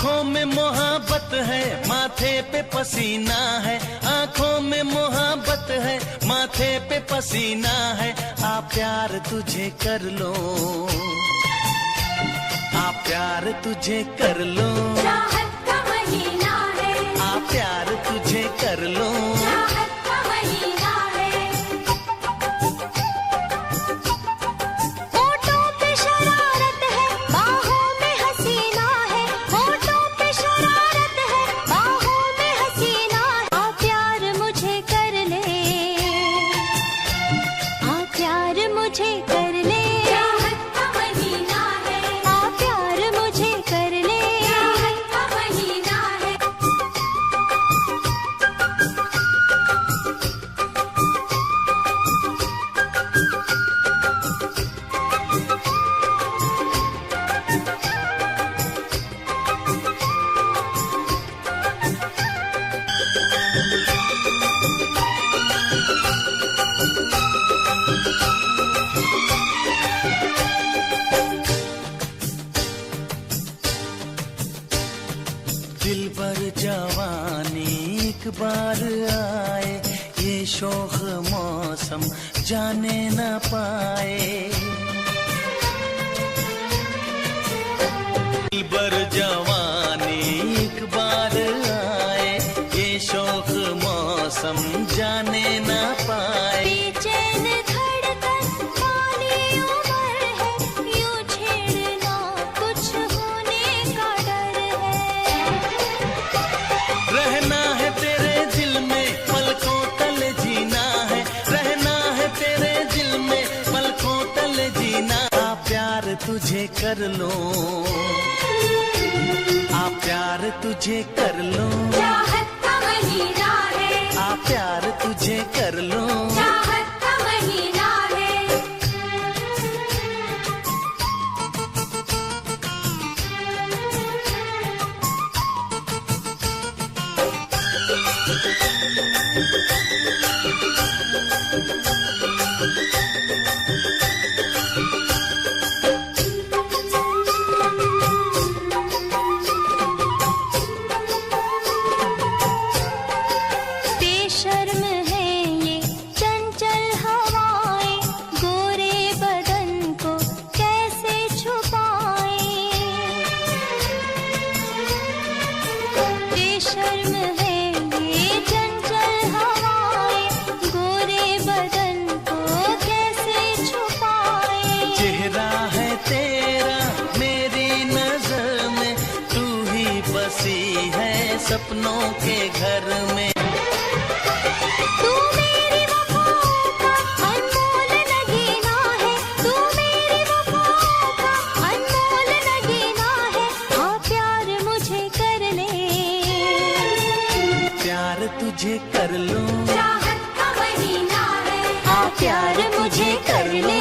आँखों में मोहब्बत है, माथे पे पसीना है। आँखों में मोहब्बत है, माथे पे पसीना है। आ प्यार तुझे कर लो, आ प्यार तुझे कर लो। चाहत का महीना है, आ प्यार तुझे कर लो। चाहत का महीना है। होठों पे शरारत है, बाहों में हसीना है। होठों पे शरारत है, बाहों में हसीना है। आ प्यार मुझे कर ले, आ प्यार मुझे कर ले। चाहत का महीना है, आ प्यार मुझे कर ले। चाहत का महीना है। दिल भर जवानी एक बार आए, ये शोख मौसम जाने न पाए। दिल भर जवानी एक बार आए, ये शोख मौसम जाने न पाए। बेचैन धड़कन वाली उम्र है, यूं छेड़ना कुछ होने का डर है। रहना है तेरे दिल में पलकों तले जीना है। रहना है तेरे दिल में पलकों तले जीना। आ प्यार तुझे कर लो, आ प्यार तुझे कर लो। चाहत का महीना है, आ प्यार तुझे कर लो। चाहत का महीना है। बेशर्म है ये चंचल हवाएं, गोरे बदन को कैसे छुपाएं। बेशर्म है ये चंचल हवाएं, गोरे बदन को कैसे छुपाएं। चेहरा है तेरा मेरी नजर में, तू ही बसी है सपनों के घर में। तू मेरी वफाओं का अनमोल नगीना है, तू मेरी वफाओं का अनमोल नगीना है। आ प्यार मुझे कर ले, प्यार तुझे कर लो। चाहत का महीना है। आ प्यार मुझे कर ले।